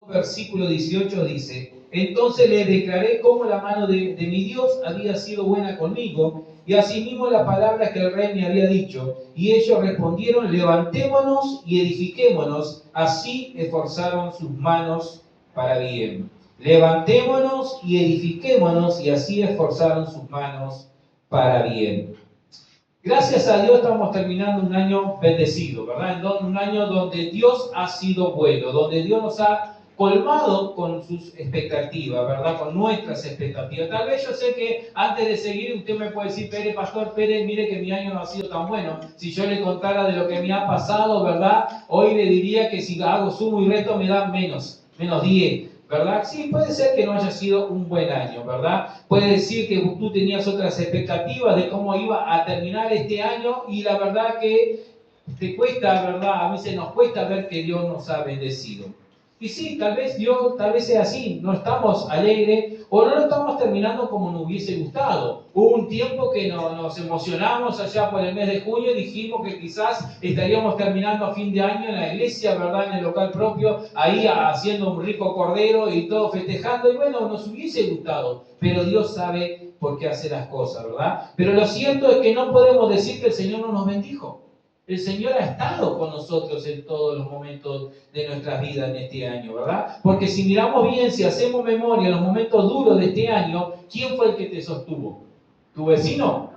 versículo 18 dice: entonces le declaré cómo la mano de mi Dios había sido buena conmigo, y asimismo la palabra que el rey me había dicho. Y ellos respondieron: levantémonos y edifiquémonos. Así esforzaron sus manos para bien. Levantémonos y edifiquémonos, y así esforzaron sus manos para bien. Gracias a Dios estamos terminando un año bendecido, ¿verdad? Un año donde Dios ha sido bueno, donde Dios nos ha colmado con sus expectativas, ¿verdad? Con nuestras expectativas. Tal vez yo sé que antes de seguir usted me puede decir: Pastor Pérez, mire que mi año no ha sido tan bueno. Si yo le contara de lo que me ha pasado, ¿verdad? Hoy le diría que si hago sumo y resto me dan menos 10. ¿Verdad? Sí, puede ser que no haya sido un buen año, ¿verdad? Puede decir que tú tenías otras expectativas de cómo iba a terminar este año, y la verdad que te cuesta, ¿verdad? A veces nos cuesta ver que Dios nos ha bendecido. Y sí, tal vez sea así, no estamos alegres o no lo estamos terminando como nos hubiese gustado. Hubo un tiempo que nos emocionamos allá por el mes de junio y dijimos que quizás estaríamos terminando a fin de año en la iglesia, ¿verdad? En el local propio, ahí haciendo un rico cordero y todo festejando, y bueno, nos hubiese gustado, pero Dios sabe por qué hace las cosas, ¿verdad? Pero lo cierto es que no podemos decir que el Señor no nos bendijo. El Señor ha estado con nosotros en todos los momentos de nuestras vidas en este año, ¿verdad? Porque si miramos bien, si hacemos memoria en los momentos duros de este año, ¿quién fue el que te sostuvo? ¿Tu vecino?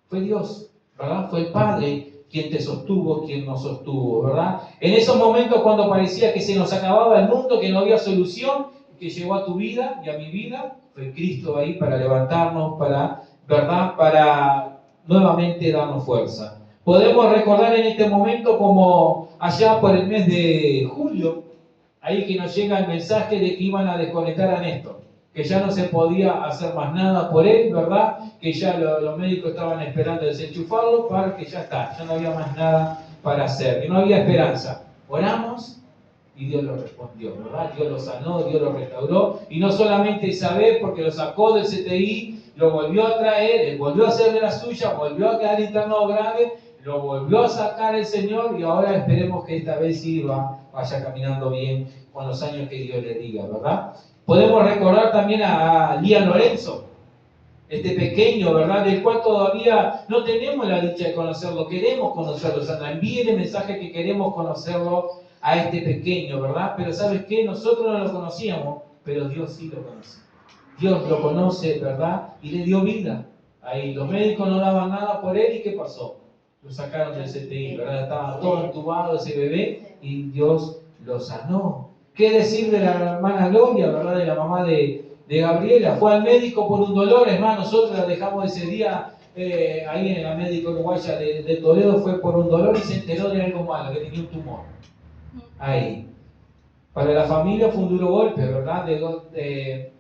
Fue Dios, ¿verdad? Fue el Padre quien te sostuvo, quien nos sostuvo, ¿verdad? En esos momentos cuando parecía que se nos acababa el mundo, que no había solución, que llegó a tu vida y a mi vida, fue Cristo ahí para levantarnos, ¿verdad? Para nuevamente darnos fuerza. Podemos recordar en este momento como allá por el mes de julio, ahí que nos llega el mensaje de que iban a desconectar a Néstor, que ya no se podía hacer más nada por él, ¿verdad? Que ya los médicos estaban esperando desenchufarlo para que ya está, ya no había más nada para hacer, que no había esperanza. Oramos y Dios lo respondió, ¿verdad? Dios lo sanó, Dios lo restauró, y no solamente Isabel, porque lo sacó del CTI, lo volvió a traer, él volvió a hacer de la suya, volvió a quedar internado grave, lo volvió a sacar el Señor, y ahora esperemos que esta vez sí vaya caminando bien con los años que Dios le diga, ¿verdad? Podemos recordar también a Lía Lorenzo, este pequeño, ¿verdad? Del cual todavía no tenemos la dicha de conocerlo, queremos conocerlo. Sandra, envíe el mensaje que queremos conocerlo a este pequeño, ¿verdad? Pero ¿sabes qué? Nosotros no lo conocíamos, pero Dios sí lo conoce. Dios lo conoce, ¿verdad? Y le dio vida. Ahí los médicos no daban nada por él, ¿y qué pasó? Lo sacaron del CTI, ¿verdad? Estaba todo entubado ese bebé y Dios lo sanó. ¿Qué decir de la hermana Gloria, ¿verdad? De la mamá de Gabriela? Fue al médico por un dolor, hermano. Nosotros la dejamos ese día ahí en la médica uruguaya de Toledo, fue por un dolor y se enteró de algo malo, que tenía un tumor. Ahí. Para la familia fue un duro golpe, ¿verdad? Te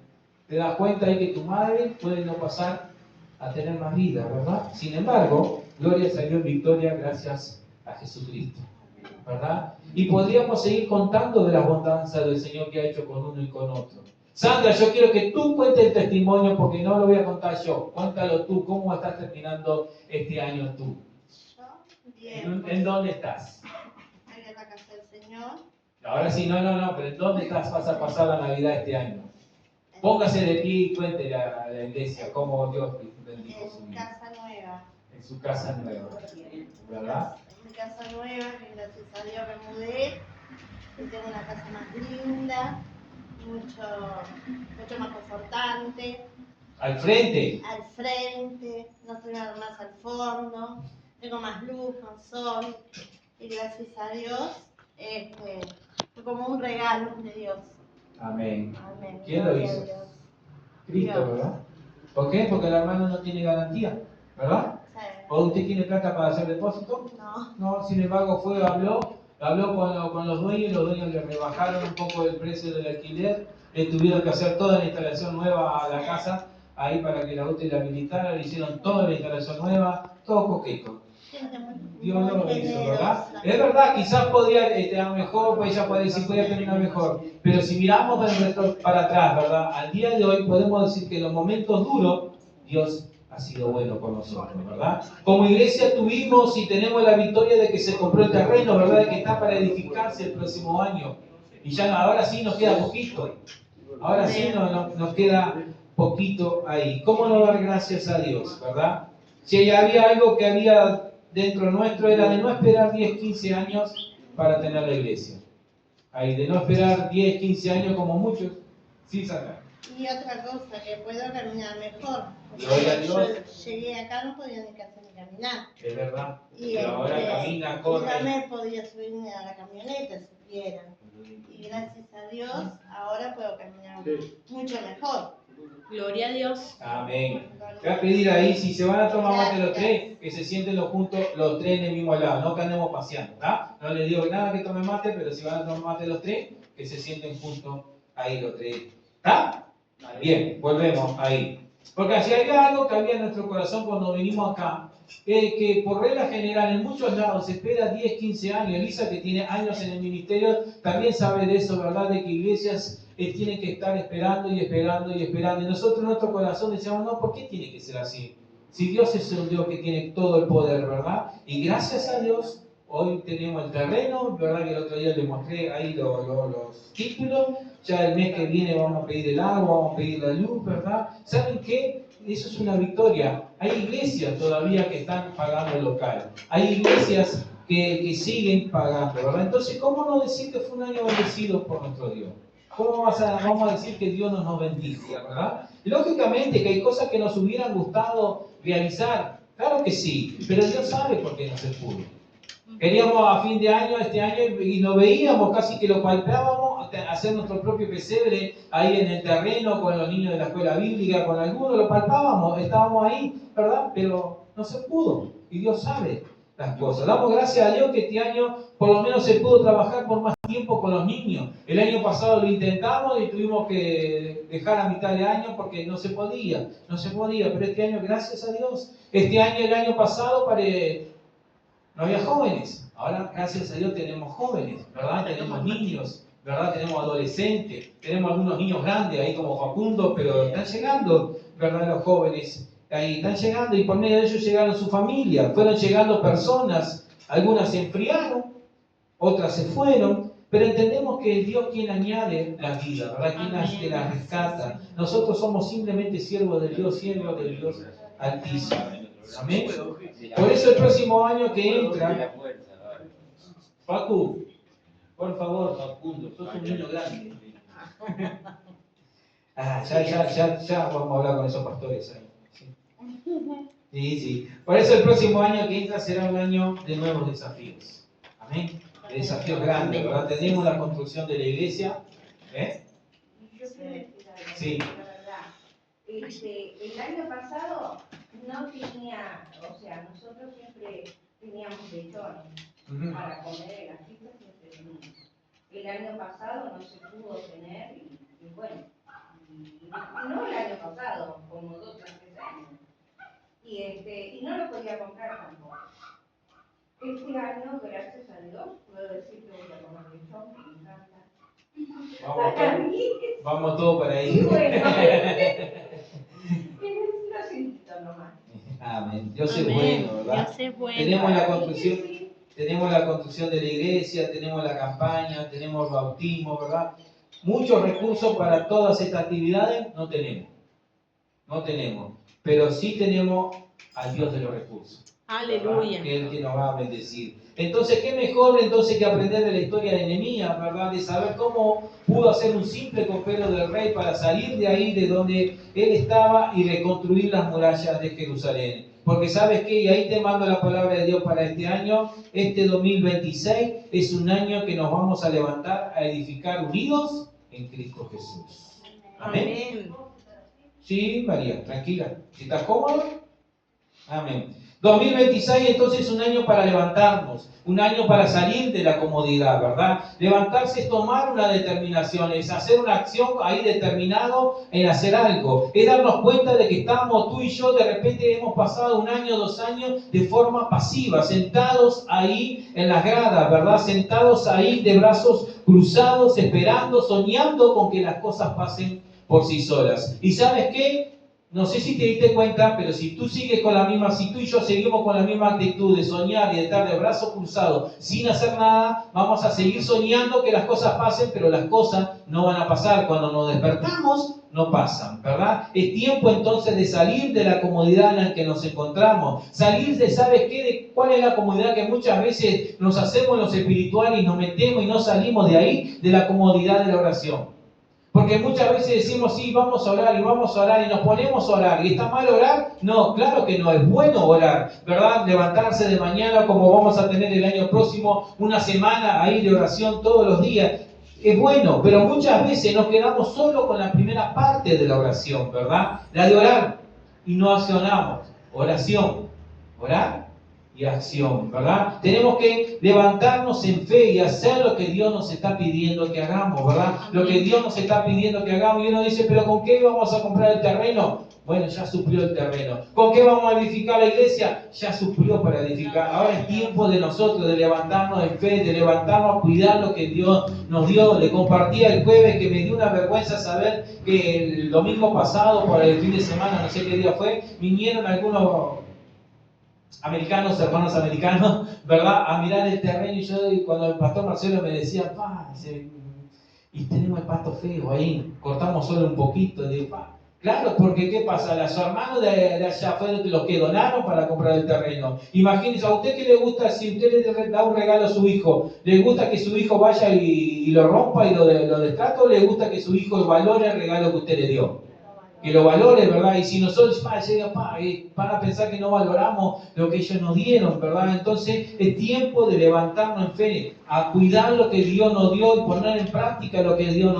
das cuenta ahí que tu madre puede no pasar a tener más vida, ¿verdad? Sin embargo, Gloria salió en victoria gracias a Jesucristo, ¿verdad? Y podríamos seguir contando de las bondades del Señor que ha hecho con uno y con otro. Sandra, yo quiero que tú cuentes el testimonio, porque no lo voy a contar yo. Cuéntalo tú, ¿cómo estás terminando este año tú? Yo, bien. ¿En dónde estás? En la casa del Señor. Ahora sí, no, pero ¿en dónde vas a pasar la Navidad este año? Póngase de pie y cuéntele a la iglesia cómo Dios bendijo su vida. En casa nueva. En su casa nueva, ¿verdad? En mi casa nueva, que gracias a Dios me mudé. Y tengo una casa más linda, mucho más confortante. Al frente. Al frente, no estoy nada más al fondo. Tengo más luz, más sol. Y gracias a Dios, fue como un regalo de Dios. Amén. Amén. ¿Quién lo hizo? Cristo, ¿verdad? ¿Por qué? Porque el hermano no tiene garantía, ¿verdad? Sí. ¿O usted tiene plata para hacer depósito? No. No, sin embargo habló con los dueños le rebajaron un poco el precio del alquiler, le tuvieron que hacer toda la instalación nueva a la casa, ahí para que la UTE la habilitara, le hicieron toda la instalación nueva, todo coqueto. Dios lo hizo, ¿verdad? Es verdad, quizás podría terminar mejor, pues ella puede decir, podría terminar mejor, pero si miramos para atrás, ¿verdad? Al día de hoy podemos decir que en los momentos duros, Dios ha sido bueno con nosotros, ¿verdad? Como iglesia tuvimos y tenemos la victoria de que se compró el terreno, ¿verdad? De que está para edificarse el próximo año. Y ya ahora sí nos queda poquito. Ahora sí nos queda poquito ahí. ¿Cómo no dar gracias a Dios, verdad? Si había algo que había dentro nuestro, era de no esperar 10, 15 años para tener la iglesia. Ahí, de no esperar 10, 15 años como muchos. Sí, Sara. Y otra cosa, que puedo caminar mejor. Gloria a Dios. Yo llegué acá, no podía ni casi ni caminar. Es verdad. Y ahora camina, corre. Y no me podía subirme a la camioneta siquiera. Y gracias a Dios, ahora puedo caminar mucho mejor. Gloria a Dios. Amén. Voy a pedir ahí, si se van a tomar mate los tres, que se sienten juntos los tres en el mismo lado, no que andemos paseando, ¿está? No les digo nada que tomen mate, pero si van a tomar mate los tres, que se sienten juntos ahí los tres. ¿Está? Bien, volvemos ahí. Porque si hay algo que había en nuestro corazón cuando vinimos acá, que por regla general en muchos lados se espera 10, 15 años. Elisa, que tiene años en el ministerio, también sabe de eso, ¿verdad? De que iglesias tienen que estar esperando y esperando y esperando. Y nosotros en nuestro corazón decíamos, no, ¿por qué tiene que ser así? Si Dios es un Dios que tiene todo el poder, ¿verdad? Y gracias a Dios, hoy tenemos el terreno, ¿verdad? Que el otro día les mostré ahí los títulos. Ya el mes que viene vamos a pedir el agua, vamos a pedir la luz, ¿verdad? ¿Saben qué? Eso es una victoria. Hay iglesias todavía que están pagando el local. Hay iglesias que siguen pagando, ¿verdad? Entonces, ¿cómo no decir que fue un año bendecido por nuestro Dios? ¿Cómo vamos a decir que Dios nos bendijo, verdad? Lógicamente que hay cosas que nos hubieran gustado realizar. Claro que sí, pero Dios sabe por qué no se pudo. Queríamos a fin de año, este año, y lo veíamos, casi que lo palpábamos, hacer nuestro propio pesebre ahí en el terreno, con los niños de la escuela bíblica, con algunos, lo palpábamos, estábamos ahí, ¿verdad? Pero no se pudo, y Dios sabe las cosas. Damos gracias a Dios que este año por lo menos se pudo trabajar por más tiempo con los niños. El año pasado lo intentamos y tuvimos que dejar a mitad de año porque no se podía, pero este año, gracias a Dios, el año pasado no había jóvenes. Ahora, gracias a Dios, tenemos jóvenes, ¿verdad? Tenemos niños, ¿verdad? Tenemos adolescentes, tenemos algunos niños grandes ahí como Facundo, pero están llegando, ¿verdad? Los jóvenes ahí están llegando y por medio de ellos llegaron su familia, fueron llegando personas, algunas se enfriaron, otras se fueron, pero entendemos que es Dios quien añade la vida, ¿verdad? Quien las rescata. Nosotros somos simplemente siervos del Dios Altísimo. Amén. Por eso el próximo año que entra, Facu, por favor, Facundo, sos un niño grande. Ya vamos a hablar con esos pastores ahí. Sí. Por eso el próximo año que entra será un año de nuevos desafíos. Amén. De desafíos grandes, ¿verdad? Tenemos la construcción de la iglesia. Yo quiero decir algo, Sí. la verdad. El año pasado no tenía, o sea, nosotros siempre teníamos lechones para comer en las fiestas, siempre teníamos. El año pasado no se pudo tener y bueno, y no el año pasado, como 2 o 3 años. Y no lo podía comprar tampoco. Este año, gracias a Dios, puedo decir que voy a comer lechón, que me encanta. Vamos todos para ahí. Y bueno, lo siento nomás. Amén. Dios es bueno, ¿verdad? Dios es bueno. Tenemos la construcción de la iglesia, tenemos la campaña, tenemos el bautismo, ¿verdad? Muchos recursos para todas estas actividades no tenemos, pero sí tenemos al Dios de los recursos. Aleluya. Que es el que nos va a bendecir. Entonces, ¿qué mejor que aprender de la historia de Nehemías, ¿verdad? De saber cómo pudo hacer un simple copero del rey para salir de ahí, de donde él estaba, y reconstruir las murallas de Jerusalén. Porque ¿sabes qué? Y ahí te mando la palabra de Dios para este año. Este 2026 es un año que nos vamos a levantar a edificar unidos en Cristo Jesús. Amén. Sí, María, tranquila. Si estás cómodo, amén. 2026 entonces es un año para levantarnos, un año para salir de la comodidad, ¿verdad? Levantarse es tomar una determinación, es hacer una acción ahí determinado en hacer algo, es darnos cuenta de que estamos tú y yo, de repente hemos pasado 1 año, 2 años de forma pasiva, sentados ahí en las gradas, ¿verdad? Sentados ahí de brazos cruzados, esperando, soñando con que las cosas pasen por sí solas. ¿Y sabes qué? No sé si te diste cuenta, pero si tú sigues con la misma, si tú y yo seguimos con la misma actitud de soñar y de estar de brazos cruzados sin hacer nada, vamos a seguir soñando que las cosas pasen, pero las cosas no van a pasar. Cuando nos despertamos, no pasan, ¿verdad? Es tiempo entonces de salir de la comodidad en la que nos encontramos. Salir de, ¿sabes qué? De cuál es la comodidad que muchas veces nos hacemos en los espirituales y nos metemos y no salimos de ahí, de la comodidad de la oración. Porque muchas veces decimos, sí, vamos a orar y nos ponemos a orar. ¿Y está mal orar? No, claro que no, es bueno orar, ¿verdad? Levantarse de mañana como vamos a tener el año próximo, una semana ahí de oración todos los días. Es bueno, pero muchas veces nos quedamos solo con la primera parte de la oración, ¿verdad? La de orar y no accionamos. Oración, orar y acción, ¿verdad? Tenemos que levantarnos en fe y hacer lo que Dios nos está pidiendo que hagamos, ¿verdad? Lo que Dios nos está pidiendo que hagamos. Y uno dice, ¿pero con qué vamos a comprar el terreno? Bueno, ya suplió el terreno. ¿Con qué vamos a edificar la iglesia? Ya suplió para edificar. Ahora es tiempo de nosotros de levantarnos en fe, de levantarnos a cuidar lo que Dios nos dio. Le compartía el jueves que me dio una vergüenza saber que el domingo pasado, por el fin de semana, no sé qué día fue, vinieron algunos americanos, hermanos americanos, ¿verdad? A mirar el terreno y cuando el pastor Marcelo me decía, y tenemos el pasto feo ahí, cortamos solo un poquito, digo, claro, porque ¿qué pasa? Los hermanos de allá fueron los que donaron para comprar el terreno. Imagínense, a usted que le gusta, si usted le da un regalo a su hijo, ¿le gusta que su hijo vaya y lo rompa y lo destrate o le gusta que su hijo valore el regalo que usted le dio? Que lo valore, ¿verdad? Y si nosotros van a pensar que no valoramos lo que ellos nos dieron, ¿verdad? Entonces es tiempo de levantarnos en fe, a cuidar lo que Dios nos dio y poner en práctica lo que Dios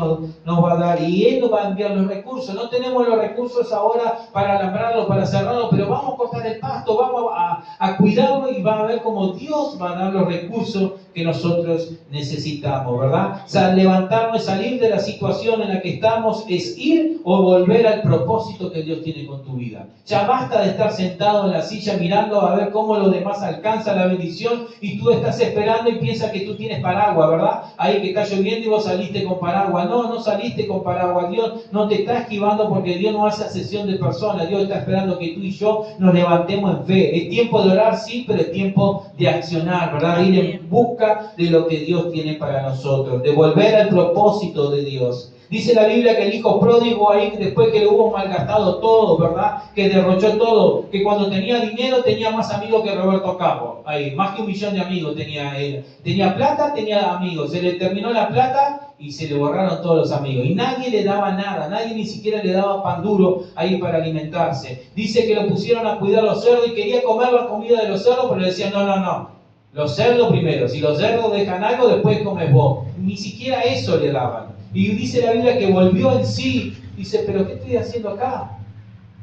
nos va a dar. Y Él nos va a enviar los recursos. No tenemos los recursos ahora para alambrarlo, para cerrarlo, pero vamos a cortar el pasto, vamos a cuidarlo y va a ver cómo Dios va a dar los recursos que nosotros necesitamos, ¿verdad? O sea, levantarnos y salir de la situación en la que estamos es ir o volver al propósito que Dios tiene con tu vida. Ya basta de estar sentado en la silla mirando a ver cómo los demás alcanzan la bendición y tú estás esperando y piensas que tú tienes paraguas, ¿verdad? Ahí que está lloviendo y vos saliste con paraguas. No, no saliste con paraguas. Dios no te está esquivando porque Dios no hace asesión de personas. Dios está esperando que tú y yo nos levantemos en fe. Es tiempo de orar, sí, pero es tiempo de accionar, ¿verdad? Ir en busca de lo que Dios tiene para nosotros, de volver al propósito de Dios. Dice la Biblia que el hijo pródigo ahí, después que lo hubo malgastado todo, ¿verdad? Que derrochó todo, que cuando tenía dinero tenía más amigos que Roberto Capo, ahí, más que 1 millón de amigos tenía él. Tenía plata, tenía amigos, se le terminó la plata y se le borraron todos los amigos. Y nadie le daba nada, nadie ni siquiera le daba pan duro ahí para alimentarse. Dice que lo pusieron a cuidar los cerdos y quería comer la comida de los cerdos, pero le decían, no. Los cerdos primero, si los cerdos dejan algo, después comes vos. Ni siquiera eso le daban. Y dice la Biblia que volvió en sí. Dice, pero ¿qué estoy haciendo acá?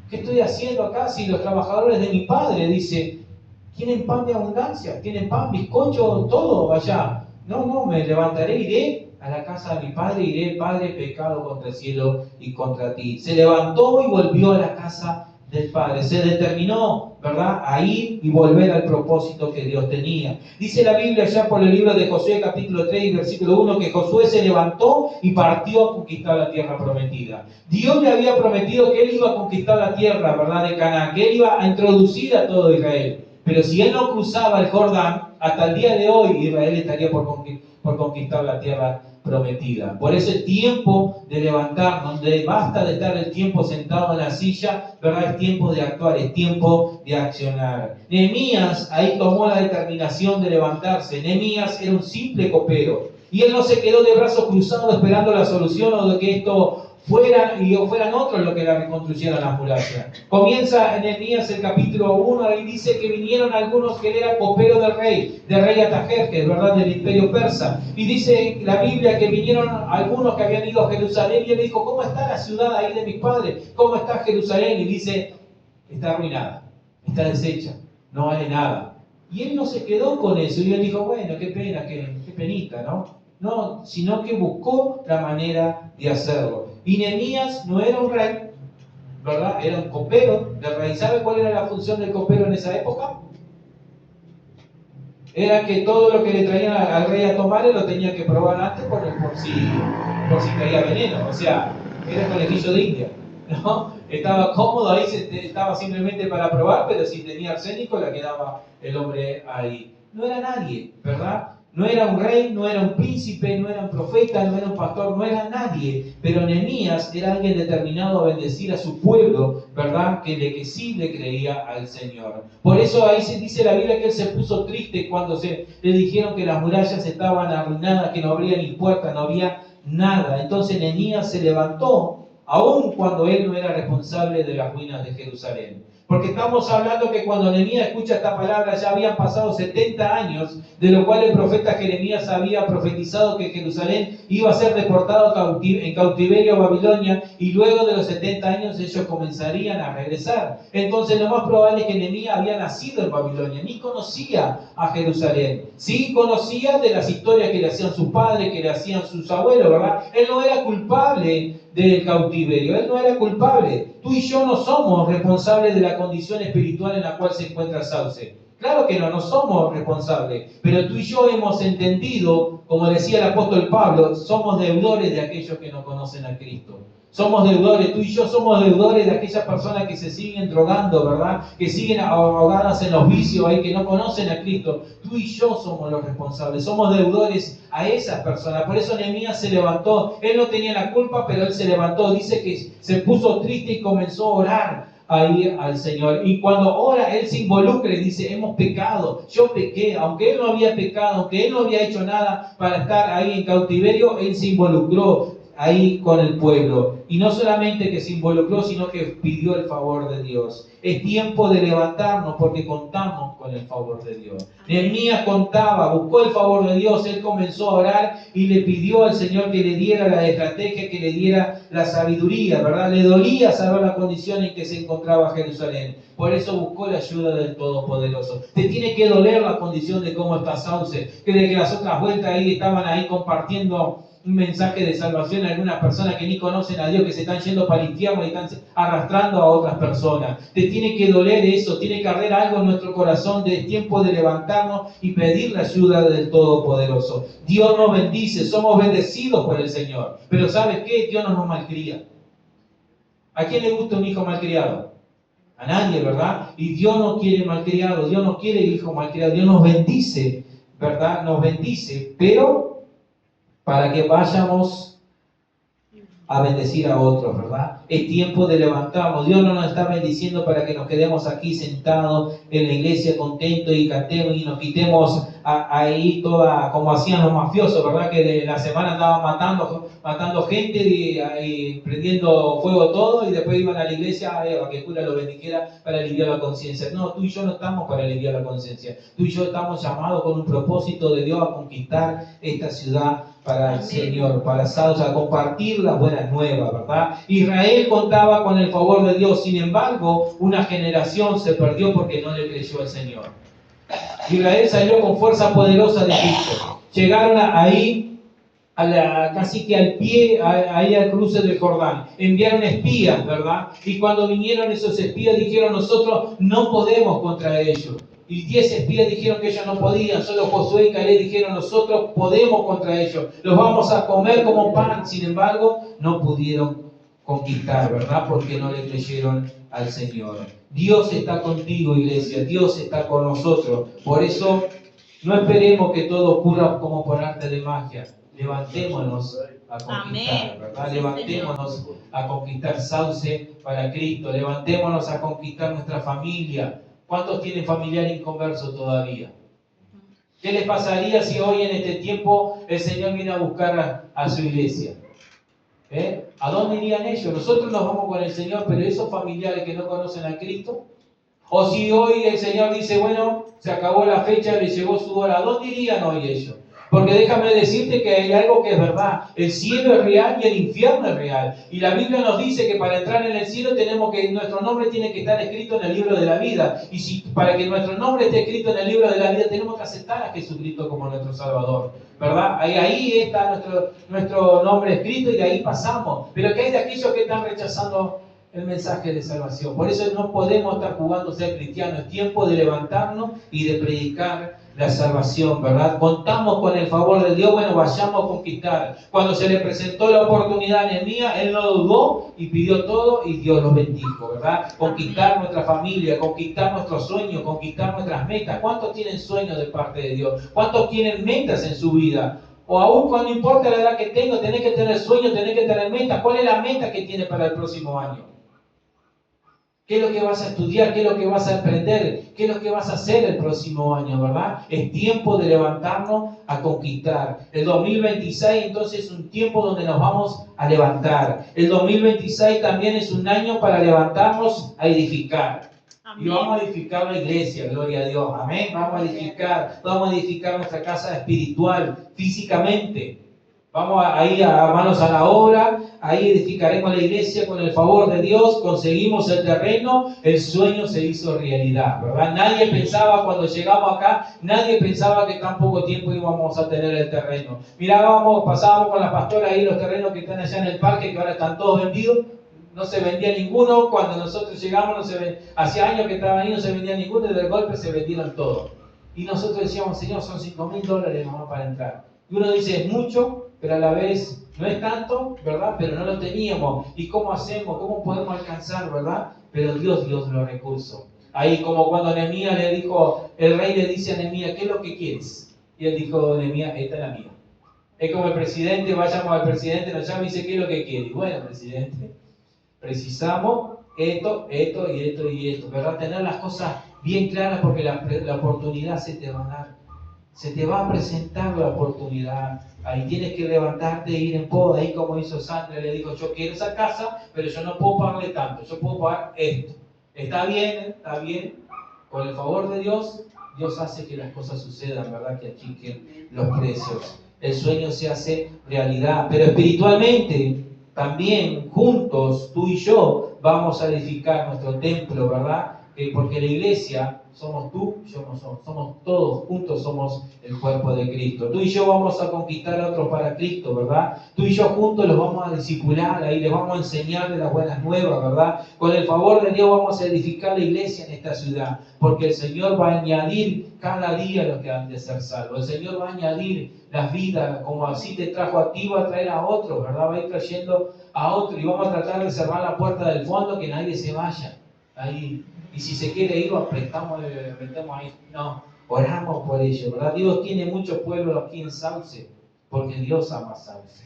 ¿Qué estoy haciendo acá si los trabajadores de mi padre, dice, tienen pan de abundancia, tienen pan, bizcocho, todo allá? No, me levantaré, iré a la casa de mi padre, iré, Padre, pecado contra el cielo y contra ti. Se levantó y volvió a la casa del Padre. Se determinó, ¿verdad?, a ir y volver al propósito que Dios tenía. Dice la Biblia ya por el libro de Josué, capítulo 3, versículo 1, que Josué se levantó y partió a conquistar la tierra prometida. Dios le había prometido que él iba a conquistar la tierra, ¿verdad?, de Canaán, que él iba a introducir a todo Israel. Pero si él no cruzaba el Jordán, hasta el día de hoy Israel estaría por conquistar la tierra prometida. Por eso es tiempo de levantarnos, basta de estar el tiempo sentado en la silla, ¿verdad? Es tiempo de actuar, es tiempo de accionar. Nehemías ahí tomó la determinación de levantarse. Nehemías era un simple copero y él no se quedó de brazos cruzados esperando la solución o de que esto fueran otros los que la reconstruyeran las murallas. Comienza en Nehemías el capítulo 1 y dice que vinieron algunos que eran coperos del rey Artajerjes, ¿verdad?, del imperio persa. Y dice la Biblia que vinieron algunos que habían ido a Jerusalén y él dijo, ¿cómo está la ciudad ahí de mis padres? ¿Cómo está Jerusalén? Y dice, está arruinada, está deshecha, no vale nada. Y él no se quedó con eso y él dijo, bueno, qué pena, qué penita, ¿no? No, sino que buscó la manera de hacerlo. Y Nehemías no era un rey, ¿verdad? Era un copero del rey. ¿Sabe cuál era la función del copero en esa época? Era que todo lo que le traían al rey a tomar, él lo tenía que probar antes por si traía veneno. O sea, era conejillo de India. ¿no? Estaba cómodo ahí, estaba simplemente para probar, pero si tenía arsénico la quedaba el hombre ahí. No era nadie, ¿verdad? No era un rey, no era un príncipe, no era un profeta, no era un pastor, no era nadie. Pero Nehemías era alguien determinado a bendecir a su pueblo, ¿verdad? Que sí le creía al Señor. Por eso ahí se dice la Biblia que él se puso triste cuando le dijeron que las murallas estaban arruinadas, que no habría ni puerta, no había nada. Entonces Nehemías se levantó, aun cuando él no era responsable de las ruinas de Jerusalén. Porque estamos hablando que cuando Nehemías escucha esta palabra ya habían pasado 70 años, de lo cual el profeta Jeremías había profetizado que Jerusalén iba a ser deportado en cautiverio a Babilonia, y luego de los 70 años ellos comenzarían a regresar. Entonces lo más probable es que Nehemías había nacido en Babilonia, ni conocía a Jerusalén. Sí conocía de las historias que le hacían sus padres, que le hacían sus abuelos, ¿verdad? Él no era culpable del cautiverio, él no era culpable. Tú y yo no somos responsables de la condición espiritual en la cual se encuentra Sauce. Claro que no somos responsables, pero tú y yo hemos entendido, como decía el apóstol Pablo, somos deudores de aquellos que no conocen a Cristo. Somos deudores, tú y yo somos deudores de aquellas personas que se siguen drogando, ¿verdad? Que siguen ahogadas en los vicios ahí, que no conocen a Cristo. Tú y yo somos los responsables, somos deudores a esas personas. Por eso Nehemías se levantó, él no tenía la culpa, pero él se levantó. Dice que se puso triste y comenzó a orar ahí al Señor. Y cuando ora, él se involucra y dice, hemos pecado, yo pequé. Aunque él no había pecado, aunque él no había hecho nada para estar ahí en cautiverio, él se involucró ahí con el pueblo. Y no solamente que se involucró, sino que pidió el favor de Dios. Es tiempo de levantarnos porque contamos con el favor de Dios. Nehemías contaba, buscó el favor de Dios, él comenzó a orar y le pidió al Señor que le diera la estrategia, que le diera la sabiduría, ¿verdad? Le dolía saber la condición en que se encontraba Jerusalén. Por eso buscó la ayuda del Todopoderoso. Te tiene que doler la condición de cómo está Sauce, que de que las otras vueltas ahí estaban ahí compartiendo un mensaje de salvación a algunas personas que ni conocen a Dios, que se están yendo para el infierno y están arrastrando a otras personas. Te tiene que doler eso, tiene que arder algo en nuestro corazón. De tiempo de levantarnos y pedir la ayuda del Todopoderoso. Dios nos bendice, somos bendecidos por el Señor. Pero ¿sabes qué? Dios no nos malcría. ¿A quién le gusta un hijo malcriado? A nadie, ¿verdad? Y Dios no quiere malcriado, Dios no quiere hijo malcriado. Dios nos bendice, ¿verdad? Nos bendice, pero para que vayamos a bendecir a otros, ¿verdad? Es tiempo de levantarnos. Dios no nos está bendiciendo para que nos quedemos aquí sentados en la iglesia contentos y cantemos y nos quitemos ahí toda, como hacían los mafiosos, ¿verdad? Que de la semana andaban matando gente y prendiendo fuego todo, y después iban a la iglesia a que el cura lo bendijera para aliviar la conciencia. No, tú y yo no estamos para aliviar la conciencia. Tú y yo estamos llamados con un propósito de Dios a conquistar esta ciudad para el Señor, para Sauce, a compartir las buenas nuevas, ¿verdad? Israel contaba con el favor de Dios, sin embargo, una generación se perdió porque no le creyó al Señor. Israel salió con fuerza poderosa de Egipto. Llegaron ahí, casi que al pie, ahí al cruce del Jordán. Enviaron espías, ¿verdad? Y cuando vinieron esos espías dijeron, nosotros no podemos contra ellos. Y 10 espías dijeron que ellos no podían, solo Josué y Caleb dijeron, nosotros podemos contra ellos, los vamos a comer como pan. Sin embargo, no pudieron conquistar, ¿verdad? Porque no le creyeron al Señor. Dios está contigo, iglesia, Dios está con nosotros. Por eso, no esperemos que todo ocurra como por arte de magia. Levantémonos a conquistar, amén, ¿verdad? Sí, levantémonos, Señor, a conquistar Sauce para Cristo. Levantémonos a conquistar nuestra familia. ¿Cuántos tienen familiar inconverso todavía? ¿Qué les pasaría si hoy en este tiempo el Señor viene a buscar a su iglesia? ¿A dónde irían ellos? Nosotros nos vamos con el Señor, pero esos familiares que no conocen a Cristo. O si hoy el Señor dice, bueno, se acabó la fecha, le llegó su hora, ¿a dónde irían hoy ellos? Porque déjame decirte que hay algo que es verdad. El cielo es real y el infierno es real. Y la Biblia nos dice que para entrar en el cielo nuestro nombre tiene que estar escrito en el libro de la vida. Y para que nuestro nombre esté escrito en el libro de la vida, tenemos que aceptar a Jesucristo como nuestro Salvador, ¿verdad? Ahí está nuestro nombre escrito y de ahí pasamos. Pero ¿qué hay de aquellos que están rechazando el mensaje de salvación? Por eso no podemos estar jugando a ser cristianos. Es tiempo de levantarnos y de predicar la salvación, ¿verdad? Contamos con el favor de Dios, bueno, vayamos a conquistar. Cuando se le presentó la oportunidad a Nehemías, él no dudó y pidió todo y Dios lo bendijo, ¿verdad? Conquistar nuestra familia, conquistar nuestros sueños, conquistar nuestras metas. ¿Cuántos tienen sueños de parte de Dios? ¿Cuántos tienen metas en su vida? O aún cuando importa la edad que tengo, tenés que tener sueños, tenés que tener metas. ¿Cuál es la meta que tienes para el próximo año? ¿Qué es lo que vas a estudiar? ¿Qué es lo que vas a aprender? ¿Qué es lo que vas a hacer el próximo año, verdad? Es tiempo de levantarnos a conquistar. El 2026 entonces es un tiempo donde nos vamos a levantar. El 2026 también es un año para levantarnos a edificar. Amén. Y vamos a edificar la iglesia, gloria a Dios. Amén. Vamos a edificar nuestra casa espiritual, físicamente. Vamos a ir a manos a la obra, ahí edificaremos la iglesia con el favor de Dios, conseguimos el terreno, el sueño se hizo realidad, ¿verdad? Nadie pensaba cuando llegamos acá, nadie pensaba que tan poco tiempo íbamos a tener el terreno. Mirábamos, pasábamos con las pastoras ahí los terrenos que están allá en el parque, que ahora están todos vendidos, no se vendía ninguno, cuando nosotros llegamos, hace años que estaban ahí, no se vendía ninguno, y de golpe se vendieron todos. Y nosotros decíamos, Señor, son $5,000 nomás para entrar. Y uno dice, es mucho, pero a la vez no es tanto, ¿verdad? Pero no lo teníamos. ¿Y cómo hacemos? ¿Cómo podemos alcanzar, verdad? Pero Dios dio los recursos. Ahí como cuando Nehemías le dijo, el rey le dice a Nehemías, ¿qué es lo que quieres? Y él dijo, Nehemías, esta es la mía. Es como el presidente, vayamos al presidente, nos llama y dice, ¿qué es lo que quiere? Y bueno, presidente, precisamos esto, y esto, ¿verdad? Tener las cosas bien claras porque la oportunidad se te va a dar. Se te va a presentar la oportunidad. Ahí tienes que levantarte e ir en pos. Ahí como hizo Sandra, le dijo, yo quiero esa casa, pero yo no puedo pagarle tanto, yo puedo pagar esto. Está bien. Con el favor de Dios, Dios hace que las cosas sucedan, ¿verdad? Que achiquen los precios. El sueño se hace realidad. Pero espiritualmente, también juntos, tú y yo, vamos a edificar nuestro templo, ¿verdad? Porque la iglesia somos tú, somos todos juntos, somos el cuerpo de Cristo. Tú y yo vamos a conquistar a otros para Cristo, ¿verdad? Tú y yo juntos los vamos a discipular, ahí les vamos a enseñar de las buenas nuevas, ¿verdad? Con el favor de Dios vamos a edificar la iglesia en esta ciudad, porque el Señor va a añadir cada día los que han de ser salvos. El Señor va a añadir las vidas, como así te trajo a ti, va a traer a otros, ¿verdad? Va a ir trayendo a otros y vamos a tratar de cerrar la puerta del fondo, que nadie se vaya. Ahí. Y si se quiere ir, lo metemos ahí. No, oramos por ello, ¿verdad? Dios tiene muchos pueblos aquí en Sauce, porque Dios ama Sauce.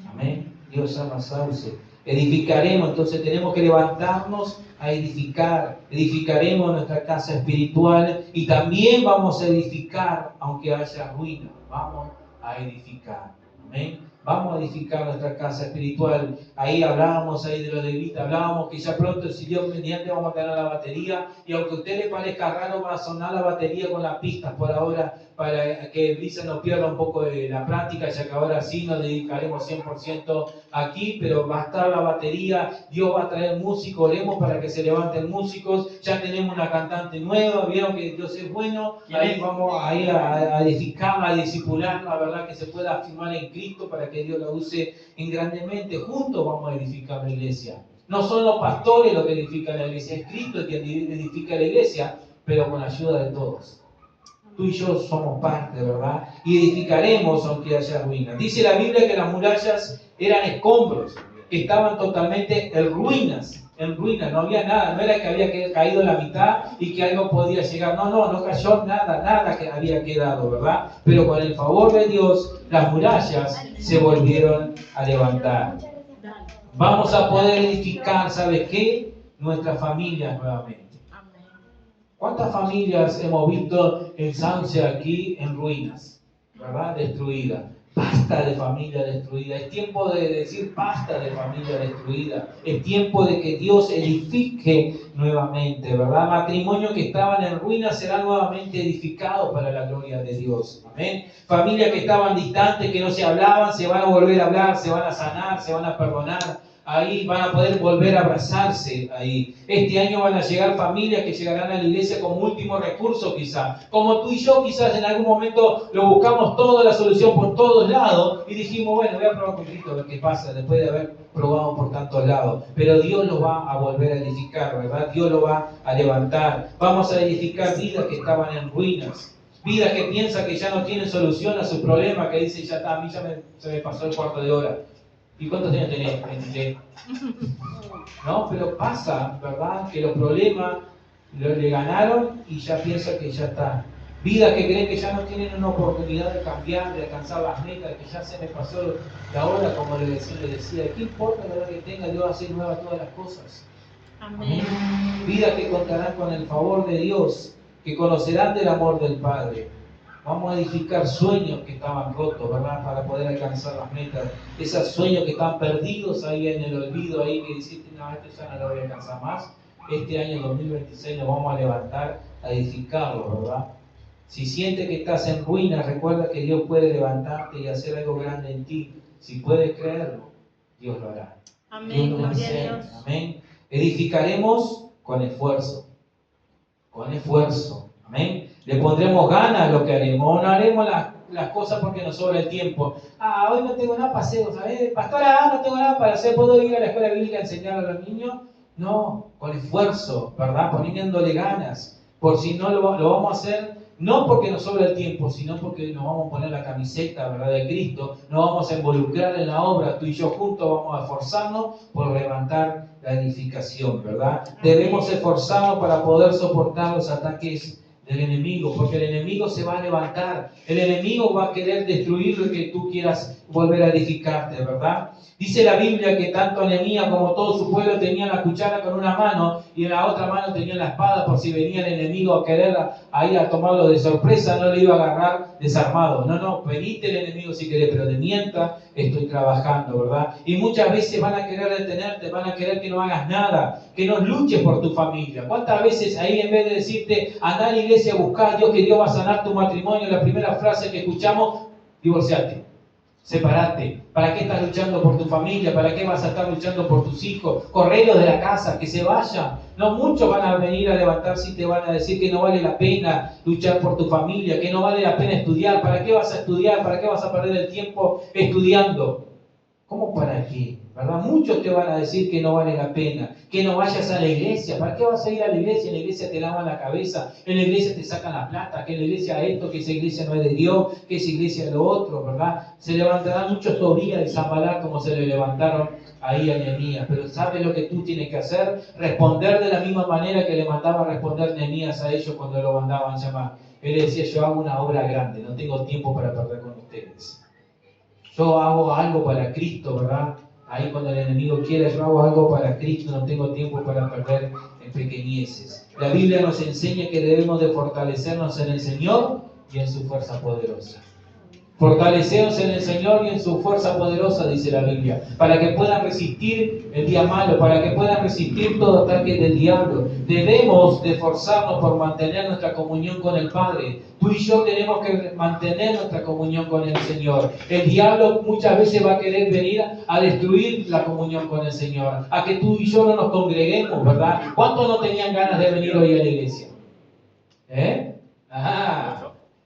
Amén. Dios ama Sauce. Edificaremos, entonces tenemos que levantarnos a edificar. Edificaremos nuestra casa espiritual y también vamos a edificar, aunque haya ruina. Vamos a edificar. Amén. Vamos a edificar nuestra casa espiritual. Ahí hablábamos de los levitas, hablábamos que ya pronto, si Dios mediante, vamos a tener la batería. Y aunque a usted le parezca raro, va a sonar la batería con las pistas por ahora, para que Brisa no pierda un poco de la práctica, ya que ahora sí nos dedicaremos 100% aquí, pero va a estar la batería. Dios va a traer músicos, oremos para que se levanten músicos. Ya tenemos una cantante nueva, vieron que Dios es bueno. Ahí vamos a ir a edificarla, a discipularla, la verdad, que se pueda afirmar en Cristo para que Dios la use grandemente. Juntos vamos a edificar la iglesia. No son los pastores los que edifican la iglesia, es Cristo el que edifica la iglesia, pero con la ayuda de todos. Tú y yo somos parte, ¿verdad? Y edificaremos aunque haya ruinas. Dice la Biblia que las murallas eran escombros, que estaban totalmente en ruinas, no había nada, no era que había caído la mitad y que algo podía llegar, no cayó nada que había quedado, ¿verdad? Pero con el favor de Dios, las murallas se volvieron a levantar. Vamos a poder edificar, ¿sabe qué? Nuestras familias nuevamente. ¿Cuántas familias hemos visto en Sauce aquí en ruinas, ¿verdad? Destruidas. Basta de familia destruida. Es tiempo de decir basta de familia destruida. Es tiempo de que Dios edifique nuevamente, ¿verdad? Matrimonios que estaban en ruinas serán nuevamente edificados para la gloria de Dios. Amén. Familias que estaban distantes, que no se hablaban, se van a volver a hablar, se van a sanar, se van a perdonar. Ahí van a poder volver a abrazarse ahí. Este año van a llegar familias que llegarán a la iglesia como último recurso quizás. Como tú y yo quizás en algún momento lo buscamos toda la solución por todos lados y dijimos, bueno, voy a probar con Cristo a ver qué pasa después de haber probado por tantos lados. Pero Dios lo va a volver a edificar, ¿verdad? Dios lo va a levantar. Vamos a edificar vidas que estaban en ruinas. Vidas que piensan que ya no tienen solución a sus problemas, que dicen, ya está, a mí se me pasó el cuarto de hora. ¿Y cuántos años tenés? 23. No, pero pasa, ¿verdad? Que los problemas le ganaron y ya piensan que ya está. Vidas que creen que ya no tienen una oportunidad de cambiar, de alcanzar las metas, que ya se me pasó la hora, como le decía. ¿Qué importa la edad que tenga? Dios va a hacer nuevas todas las cosas. Amén. Vidas que contarán con el favor de Dios, que conocerán del amor del Padre. Vamos a edificar sueños que estaban rotos, ¿verdad? Para poder alcanzar las metas. Esos sueños que están perdidos ahí en el olvido, ahí que decís, no, este ya no lo voy a alcanzar más. Este año 2026 nos vamos a levantar a edificarlo, ¿verdad? Si sientes que estás en ruinas, recuerda que Dios puede levantarte y hacer algo grande en ti. Si puedes creerlo, Dios lo hará. Amén. Dios lo va a Gloria a hacer. Dios. Amén. Edificaremos con esfuerzo. Con esfuerzo. Amén. Le pondremos ganas a lo que haremos. No haremos las cosas porque nos sobra el tiempo. Hoy no tengo nada para hacer. ¿Sabes? Pastora, no tengo nada para hacer. ¿Puedo ir a la escuela bíblica a enseñar a los niños? No, con esfuerzo, ¿verdad? Poniéndole ganas. Por si no lo vamos a hacer, no porque nos sobra el tiempo, sino porque nos vamos a poner la camiseta, ¿verdad?, de Cristo. Nos vamos a involucrar en la obra. Tú y yo juntos vamos a esforzarnos por levantar la edificación, ¿verdad? Debemos esforzarnos para poder soportar los ataques del enemigo, porque el enemigo se va a levantar, el enemigo va a querer destruir lo que tú quieras volver a edificarte, ¿verdad? Dice la Biblia que tanto Nehemías como todo su pueblo tenían la cuchara con una mano y en la otra mano tenían la espada por si venía el enemigo a querer ahí a tomarlo de sorpresa, no le iba a agarrar desarmado. No, venite el enemigo si querés, pero de mientras estoy trabajando, ¿verdad? Y muchas veces van a querer detenerte, van a querer que no hagas nada, que no luches por tu familia. ¿Cuántas veces ahí en vez de decirte, andá a la iglesia a buscar a Dios, que Dios va a sanar tu matrimonio, la primera frase que escuchamos, divorciate? Separate. ¿Para qué estás luchando por tu familia? ¿Para qué vas a estar luchando por tus hijos? Correlo de la casa, que se vayan. No muchos van a venir a levantarse y te van a decir que no vale la pena luchar por tu familia, que no vale la pena estudiar. ¿Para qué vas a estudiar? ¿Para qué vas a perder el tiempo estudiando? ¿Cómo para qué? ¿Verdad? Muchos te van a decir que no vale la pena, que no vayas a la iglesia. ¿Para qué vas a ir a la iglesia? En la iglesia te lavan la cabeza, en la iglesia te sacan la plata, que en la iglesia esto, que esa iglesia no es de Dios, que esa iglesia es lo otro, ¿verdad? Se levantarán muchos Tobías y Sanballat como se le levantaron ahí a Nehemías. Pero ¿sabes lo que tú tienes que hacer? Responder de la misma manera que le mandaba a responder Nehemías a ellos cuando lo mandaban llamar. Él decía, yo hago una obra grande, no tengo tiempo para perder con ustedes. Yo hago algo para Cristo, ¿verdad? Ahí cuando el enemigo quiera, yo hago algo para Cristo, no tengo tiempo para perder en pequeñeces. La Biblia nos enseña que debemos de fortalecernos en el Señor y en su fuerza poderosa. Fortaleceos en el Señor y en su fuerza poderosa, dice la Biblia, para que puedan resistir el día malo, para que puedan resistir todo ataque del diablo. Debemos de esforzarnos por mantener nuestra comunión con el Padre. Tú y yo tenemos que mantener nuestra comunión con el Señor. El diablo muchas veces va a querer venir a destruir la comunión con el Señor, a que tú y yo no nos congreguemos, ¿verdad? ¿Cuántos no tenían ganas de venir hoy a la iglesia?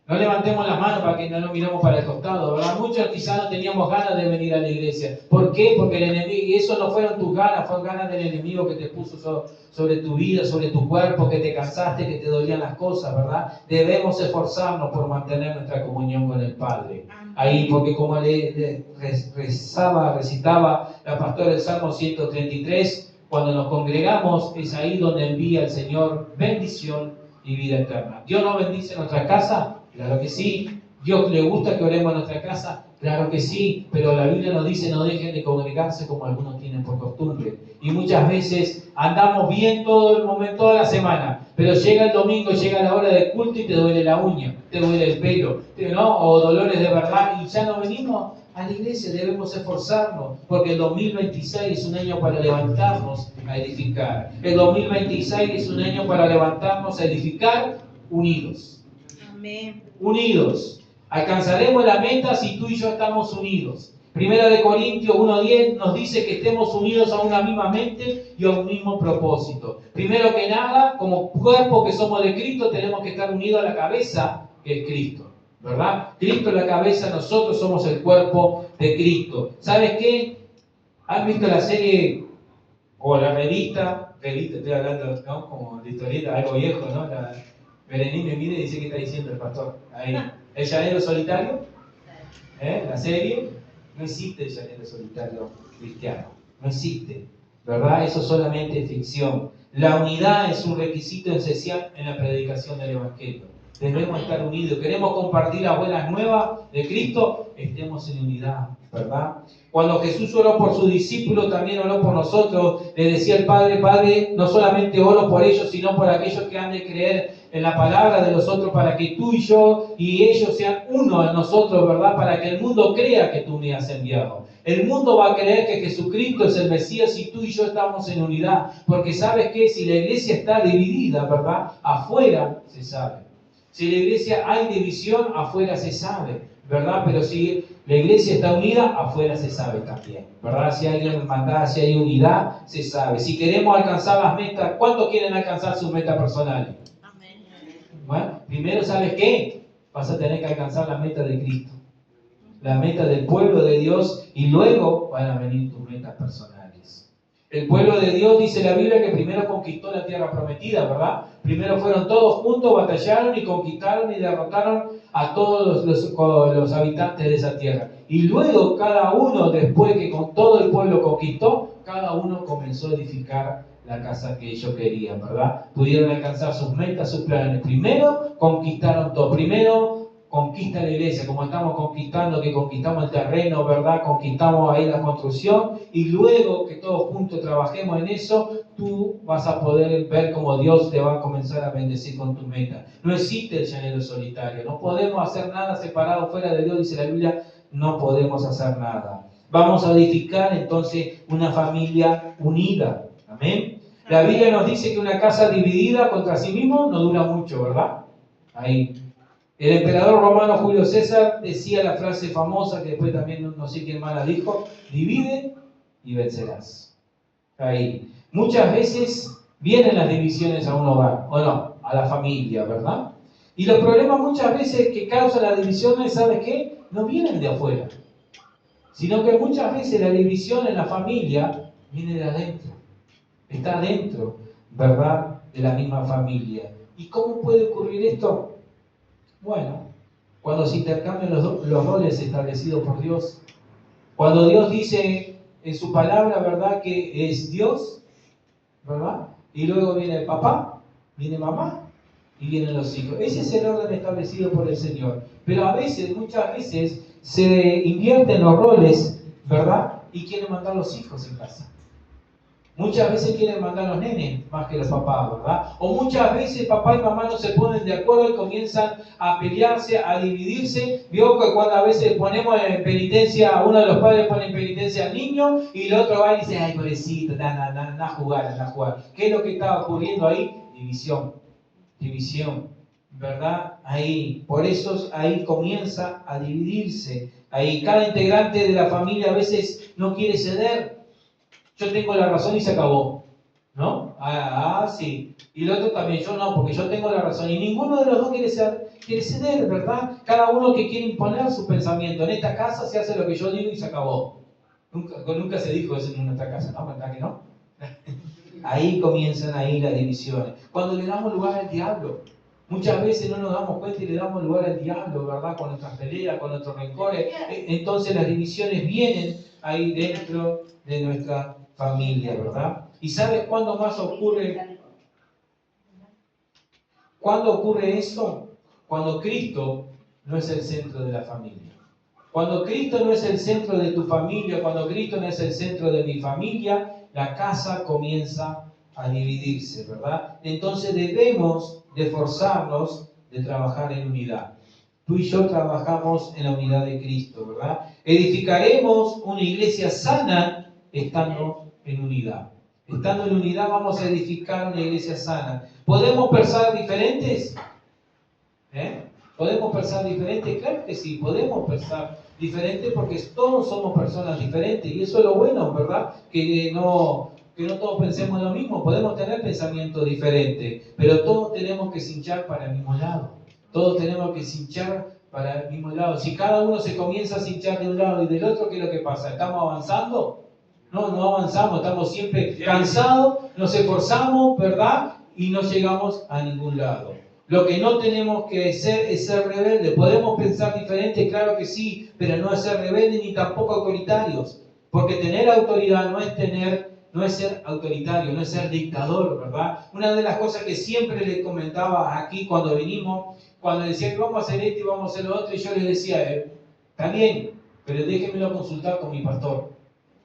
No levantemos las manos para que no nos miremos para el costado, ¿verdad? Muchos quizás no teníamos ganas de venir a la iglesia. ¿Por qué? Porque el enemigo, y eso no fueron tus ganas, fueron ganas del enemigo que te puso sobre tu vida, sobre tu cuerpo, que te cansaste, que te dolían las cosas, ¿verdad? Debemos esforzarnos por mantener nuestra comunión con el Padre. Ahí, porque como recitaba la pastora del Salmo 133, cuando nos congregamos es ahí donde envía el Señor bendición y vida eterna. ¿Dios nos bendice en nuestra casa? Claro que sí. ¿Dios le gusta que oremos en nuestra casa? Claro que sí, pero la Biblia nos dice no dejen de congregarse como algunos tienen por costumbre. Y muchas veces andamos bien todo el momento, toda la semana, pero llega el domingo, llega la hora del culto y te duele la uña, te duele el pelo, ¿no? O dolores de verdad y ya no venimos a la iglesia. Debemos esforzarnos porque el 2026 es un año para levantarnos a edificar. El 2026 es un año para levantarnos a edificar unidos. Amén. Unidos. Alcanzaremos la meta si tú y yo estamos unidos. Primera de Corintios 1:10 nos dice que estemos unidos a una misma mente y a un mismo propósito. Primero que nada, como cuerpo que somos de Cristo, tenemos que estar unidos a la cabeza, que es Cristo, ¿verdad? Cristo es la cabeza, nosotros somos el cuerpo de Cristo. ¿Sabes qué? ¿Has visto la serie o la revista, estoy hablando, ¿no? Como de historieta, algo viejo, ¿no? Berení me mira y dice, ¿qué está diciendo el pastor? Ahí. ¿El llanero solitario? La serie. No existe el llanero solitario cristiano. No existe. ¿Verdad? Eso solamente es ficción. La unidad es un requisito esencial en la predicación del Evangelio. Debemos estar unidos. Queremos compartir las buenas nuevas de Cristo, estemos en unidad, ¿verdad? Cuando Jesús oró por sus discípulos, también oró por nosotros. Le decía el Padre, Padre, no solamente oro por ellos, sino por aquellos que han de creer en la palabra de los otros, para que tú y yo y ellos sean uno en nosotros, ¿verdad? Para que el mundo crea que tú me has enviado. El mundo va a creer que Jesucristo es el Mesías si tú y yo estamos en unidad. Porque ¿sabes qué? Si la iglesia está dividida, ¿verdad? Afuera se sabe. Si en la iglesia hay división, afuera se sabe, ¿verdad? Pero si la iglesia está unida, afuera se sabe también, ¿verdad? Si hay hermandad, si hay unidad, se sabe. Si queremos alcanzar las metas, ¿cuántos quieren alcanzar sus metas personales? Amén. Bueno, primero, ¿sabes qué? Vas a tener que alcanzar la meta de Cristo, la meta del pueblo de Dios, y luego van a venir tus metas personales. El pueblo de Dios, dice la Biblia, que primero conquistó la tierra prometida, ¿verdad? Primero fueron todos juntos, batallaron y conquistaron y derrotaron a todos los habitantes de esa tierra. Y luego cada uno, después que con todo el pueblo conquistó, cada uno comenzó a edificar la casa que ellos querían, ¿verdad? Pudieron alcanzar sus metas, sus planes. Primero conquistaron todo. Primero conquista la iglesia, como estamos conquistando, que conquistamos el terreno, ¿verdad? Conquistamos ahí la construcción, y luego que todos juntos trabajemos en eso, tú vas a poder ver cómo Dios te va a comenzar a bendecir con tu meta. No existe el llanero solitario, no podemos hacer nada separado fuera de Dios, dice la Biblia, no podemos hacer nada. Vamos a edificar entonces una familia unida, amén. La Biblia nos dice que una casa dividida contra sí mismo no dura mucho, ¿verdad? Ahí. El emperador romano Julio César decía la frase famosa, que después también no sé quién más la dijo, divide y vencerás. Ahí. Muchas veces vienen las divisiones a un hogar, o no, a la familia, ¿verdad? Y los problemas muchas veces que causan las divisiones, ¿sabes qué? No vienen de afuera, sino que muchas veces la división en la familia viene de adentro. Está adentro, ¿verdad?, de la misma familia. ¿Y cómo puede ocurrir esto? Bueno, cuando se intercambian los roles establecidos por Dios. Cuando Dios dice en su palabra, ¿verdad?, que es Dios, ¿verdad? Y luego viene el papá, viene mamá y vienen los hijos. Ese es el orden establecido por el Señor. Pero a veces, muchas veces, se invierten los roles, ¿verdad? Y quieren mandar los hijos en casa. Muchas veces quieren mandar los nenes más que los papás, ¿verdad? O muchas veces papá y mamá no se ponen de acuerdo y comienzan a pelearse, a dividirse. Vio que cuando a veces ponemos en penitencia, uno de los padres pone en penitencia al niño y el otro va y dice, ay, pobrecito, anda a jugar, anda a jugar. ¿Qué es lo que estaba ocurriendo ahí? División, ¿verdad? Ahí, por eso ahí comienza a dividirse. Ahí cada integrante de la familia a veces no quiere ceder. Yo tengo la razón y se acabó, ¿no? Sí. Y el otro también, yo no, porque yo tengo la razón. Y ninguno de los dos quiere ceder, ¿verdad? Cada uno que quiere imponer su pensamiento. En esta casa se hace lo que yo digo y se acabó. Nunca se dijo eso en nuestra casa, ¿no? ¿Verdad que no? Ahí comienzan las divisiones. Cuando le damos lugar al diablo, muchas veces no nos damos cuenta y le damos lugar al diablo, ¿verdad? Con nuestras peleas, con nuestros rencores. Entonces las divisiones vienen ahí dentro de nuestra familia, ¿verdad? ¿Y sabes cuándo más ocurre? ¿Cuándo ocurre eso? Cuando Cristo no es el centro de la familia. Cuando Cristo no es el centro de tu familia, cuando Cristo no es el centro de mi familia, la casa comienza a dividirse, ¿verdad? Entonces debemos de esforzarnos de trabajar en unidad. Tú y yo trabajamos en la unidad de Cristo, ¿verdad? Edificaremos una iglesia sana estando en unidad. Estando en unidad vamos a edificar una iglesia sana. ¿Podemos pensar diferentes? ¿Podemos pensar diferentes? Claro que sí, podemos pensar diferentes porque todos somos personas diferentes y eso es lo bueno, ¿verdad? Que no todos pensemos lo mismo, podemos tener pensamientos diferentes, pero todos tenemos que cinchar para el mismo lado. Todos tenemos que cinchar para el mismo lado. Si cada uno se comienza a cinchar de un lado y del otro, ¿qué es lo que pasa? ¿Estamos avanzando? No avanzamos, estamos siempre cansados, nos esforzamos, ¿verdad? Y no llegamos a ningún lado. Lo que no tenemos que ser es ser rebeldes. Podemos pensar diferente, claro que sí, pero no es ser rebeldes ni tampoco autoritarios. Porque tener autoridad no es ser autoritario, no es ser dictador, ¿verdad? Una de las cosas que siempre le comentaba aquí cuando vinimos, cuando decía que vamos a hacer esto y vamos a hacer lo otro, y yo le decía a él, está bien, pero déjenmelo consultar con mi pastor,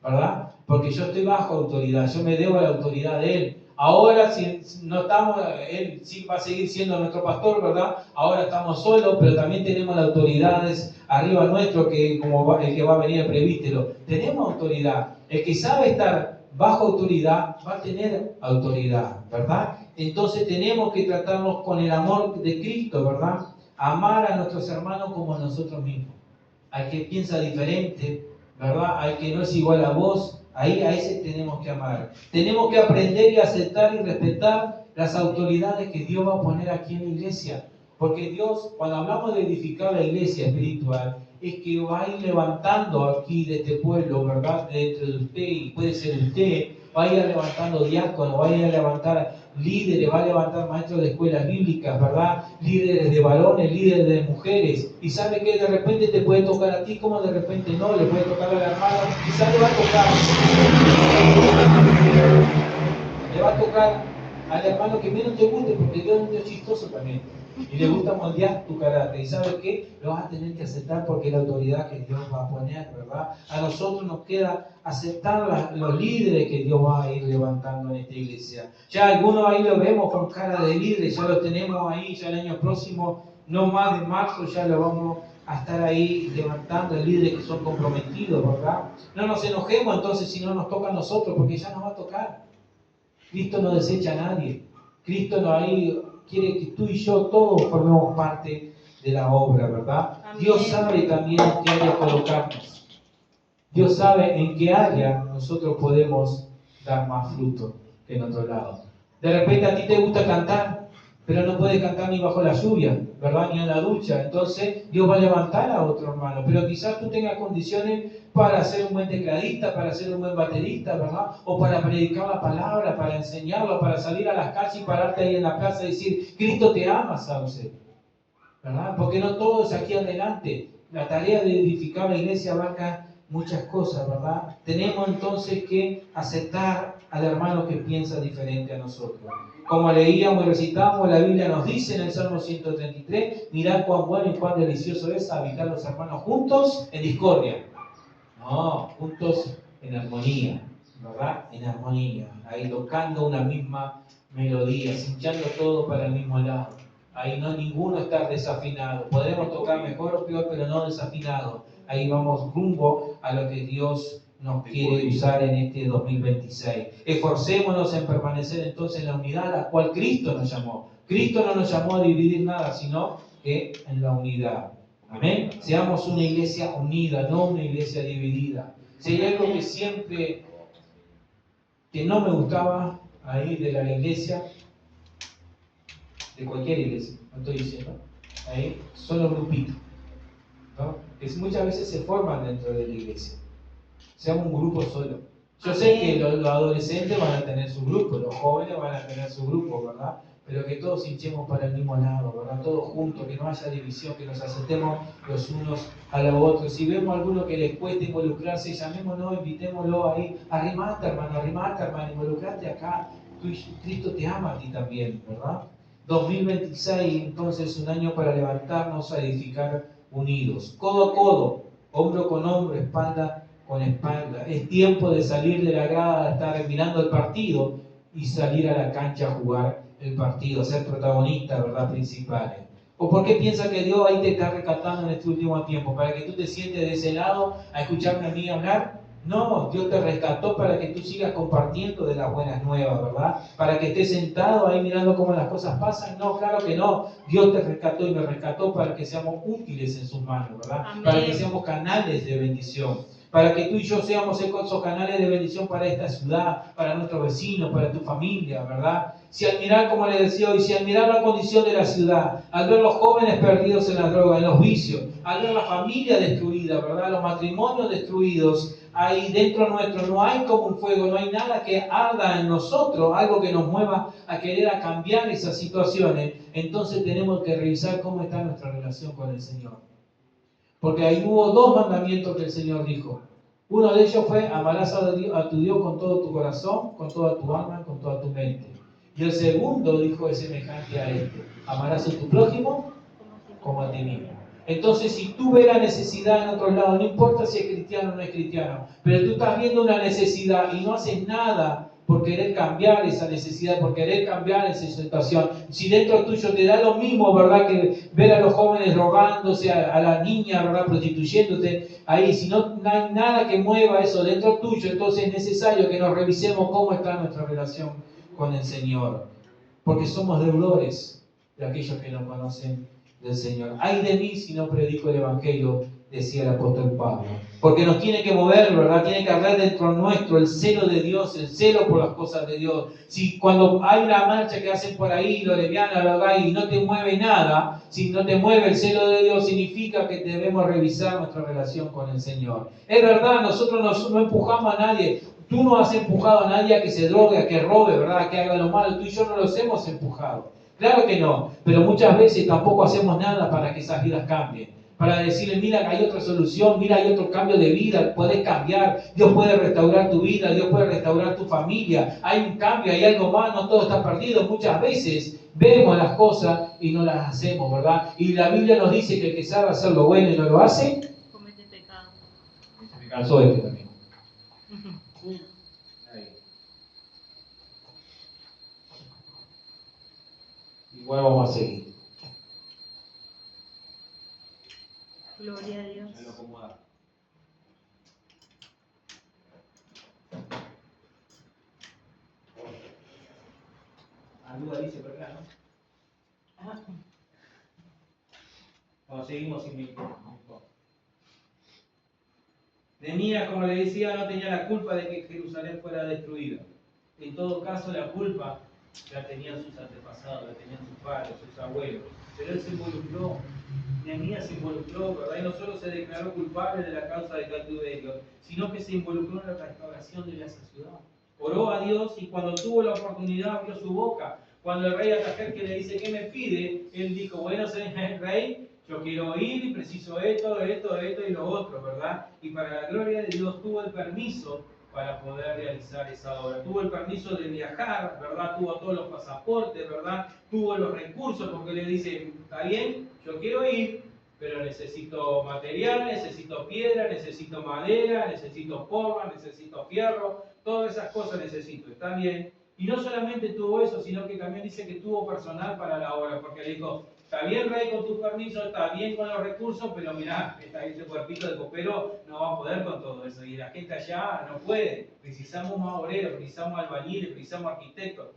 ¿verdad? Porque yo estoy bajo autoridad, yo me debo a la autoridad de él. Ahora, si no estamos, él sí va a seguir siendo nuestro pastor, ¿verdad? Ahora estamos solos, pero también tenemos las autoridades arriba nuestro, que como el que va a venir el presbítero. Tenemos autoridad. El que sabe estar bajo autoridad va a tener autoridad, ¿verdad? Entonces tenemos que tratarnos con el amor de Cristo, ¿verdad? Amar a nuestros hermanos como a nosotros mismos. Al que piensa diferente, ¿verdad? Al que no es igual a vos, ahí a ese tenemos que amar. Tenemos que aprender y aceptar y respetar las autoridades que Dios va a poner aquí en la iglesia. Porque Dios, cuando hablamos de edificar la iglesia espiritual, es que va a ir levantando aquí de este pueblo, ¿verdad? Dentro de usted, y puede ser usted, va a ir levantando diáconos, va a ir a levantar líderes, va a levantar maestros de escuelas bíblicas, ¿verdad? Líderes de varones, líderes de mujeres. Y sabe que de repente te puede tocar a ti, como de repente no, le puede tocar a la hermana, quizás le va a tocar al hermano que menos te guste, porque Dios es un Dios chistoso también. Y le gusta moldear tu carácter. ¿Y sabes qué? Lo vas a tener que aceptar porque es la autoridad que Dios va a poner, ¿verdad? A nosotros nos queda aceptar los líderes que Dios va a ir levantando en esta iglesia. Ya algunos ahí lo vemos con cara de líderes, ya lo tenemos ahí, ya el año próximo, no más de marzo, ya lo vamos a estar ahí levantando líderes que son comprometidos, ¿verdad? No nos enojemos entonces si no nos toca a nosotros, porque ya nos va a tocar. Cristo no desecha a nadie. Cristo no ahí quiere que tú y yo todos formemos parte de la obra, ¿verdad? Amén. Dios sabe también en qué área colocarnos. Dios sabe en qué área nosotros podemos dar más fruto que en otro lado. De repente a ti te gusta cantar, pero no puedes cantar ni bajo la lluvia, ¿verdad? Ni en la ducha. Entonces Dios va a levantar a otro hermano. Pero quizás tú tengas condiciones para ser un buen tecladista, para ser un buen baterista, ¿verdad? O para predicar la palabra, para enseñarlo, para salir a las calles y pararte ahí en la plaza y decir, Cristo te ama, Sauce, ¿verdad? Porque no todo es aquí adelante. La tarea de edificar la iglesia abarca muchas cosas, ¿verdad? Tenemos entonces que aceptar al hermano que piensa diferente a nosotros. Como leíamos y recitábamos, la Biblia nos dice en el Salmo 133, mirad cuán bueno y cuán delicioso es habitar los hermanos juntos en discordia. No, juntos en armonía, ¿verdad? En armonía, ahí tocando una misma melodía, cinchando todo para el mismo lado. Ahí no ninguno está desafinado. Podemos tocar mejor o peor, pero no desafinado. Ahí vamos rumbo a lo que Dios nos quiere usar en este 2026. Esforcémonos en permanecer entonces en la unidad a la cual Cristo nos llamó. Cristo no nos llamó a dividir nada, sino que en la unidad. Amén. Seamos una iglesia unida, no una iglesia dividida. Si hay algo que no me gustaba ahí de la iglesia, de cualquier iglesia, no estoy diciendo, ahí son los grupitos, ¿no? Que muchas veces se forman dentro de la iglesia. Seamos un grupo solo. Yo sé que los adolescentes van a tener su grupo, los jóvenes van a tener su grupo, ¿verdad? Pero que todos hinchemos para el mismo lado, ¿verdad? Todos juntos, que no haya división, que nos aceptemos los unos a los otros. Si vemos a alguno que les cueste involucrarse, llamémoslo, invitémoslo ahí. Arrimate, hermano, involucrate acá. Cristo te ama a ti también, ¿verdad? 2026, entonces, un año para levantarnos a edificar unidos, codo a codo, hombro con hombro, espalda con espalda. Es tiempo de salir de la grada, de estar mirando el partido y salir a la cancha a jugar el partido, a ser protagonista, ¿verdad? Principales. ¿O por qué piensas que Dios ahí te está rescatando en este último tiempo? ¿Para que tú te sientes de ese lado a escucharme a mí hablar? No, Dios te rescató para que tú sigas compartiendo de las buenas nuevas, ¿verdad? Para que estés sentado ahí mirando cómo las cosas pasan. No, claro que no. Dios te rescató y me rescató para que seamos útiles en sus manos, ¿verdad? Amén. Para que seamos canales de bendición. Para que tú y yo seamos esos canales de bendición para esta ciudad, para nuestros vecinos, para tu familia, ¿verdad? Si al mirar, como le decía hoy, si al mirar la condición de la ciudad, al ver los jóvenes perdidos en la droga, en los vicios, al ver la familia destruida, ¿verdad? Los matrimonios destruidos, ahí dentro nuestro no hay como un fuego, no hay nada que arda en nosotros, algo que nos mueva a querer a cambiar esas situaciones, entonces tenemos que revisar cómo está nuestra relación con el Señor. Porque ahí hubo dos mandamientos que el Señor dijo. Uno de ellos fue: amarás a tu Dios con todo tu corazón, con toda tu alma, con toda tu mente. Y el segundo dijo es semejante a este: amarás a tu prójimo como a ti mismo. Entonces, si tú ves la necesidad en otro lado, no importa si es cristiano o no es cristiano, pero tú estás viendo una necesidad y no haces nada por querer cambiar esa necesidad, por querer cambiar esa situación. Si dentro tuyo te da lo mismo, ¿verdad?, que ver a los jóvenes rogándose, a la niña, ¿verdad?, prostituyéndose, ahí, si no hay nada que mueva eso dentro tuyo, entonces es necesario que nos revisemos cómo está nuestra relación con el Señor. Porque somos deudores de aquellos que no conocen del Señor. Ay de mí si no predico el Evangelio, decía el apóstol Pablo. Porque nos tiene que mover, ¿verdad? Tiene que arder dentro nuestro el celo de Dios, el celo por las cosas de Dios. Si cuando hay una marcha que hacen por ahí, lo leviana, lo hagáis, y no te mueve nada, si no te mueve el celo de Dios, significa que debemos revisar nuestra relación con el Señor. Es verdad, nosotros no empujamos a nadie. Tú no has empujado a nadie a que se drogue, a que robe, ¿verdad?, a que haga lo malo. Tú y yo no los hemos empujado. Claro que no, pero muchas veces tampoco hacemos nada para que esas vidas cambien. Para decirle: mira, que hay otra solución, mira, hay otro cambio de vida, puedes cambiar, Dios puede restaurar tu vida, Dios puede restaurar tu familia, hay un cambio, hay algo más, no todo está perdido. Muchas veces vemos las cosas y no las hacemos, ¿verdad? Y la Biblia nos dice que el que sabe hacer lo bueno y no lo hace, comete pecado. me cansó este también. Ahí. Igual vamos a seguir. Gloria a Dios. Me lo acomoda. Ayuda dice por acá, ¿no? Bueno, seguimos sin micrófono. Nehemías, como le decía, no tenía la culpa de que Jerusalén fuera destruida. En todo caso, la culpa la tenían sus antepasados, la tenían sus padres, sus abuelos. Pero él se involucró. Nehemías se involucró, ¿verdad? Y no solo se declaró culpable de la causa del cautiverio, sino que se involucró en la restauración de esa ciudad. Oró a Dios y cuando tuvo la oportunidad abrió su boca. Cuando el rey Atajerjes le dice: ¿qué me pide?, él dijo: bueno, señor rey, yo quiero ir y preciso esto y lo otro, ¿verdad? Y para la gloria de Dios tuvo el permiso para poder realizar esa obra. Tuvo el permiso de viajar, ¿verdad? Tuvo todos los pasaportes, ¿verdad? Tuvo los recursos, porque le dice: está bien, yo quiero ir, pero necesito material, necesito piedra, necesito madera, necesito porra, necesito fierro, todas esas cosas necesito, ¿está bien? Y no solamente tuvo eso, sino que también dice que tuvo personal para la obra, porque le dijo: está bien, rey, con tu permiso, está bien con los recursos, pero mirá, este cuerpito de copero no va a poder con todo eso. Y la gente allá no puede. Precisamos más obreros, precisamos albañiles, precisamos arquitectos.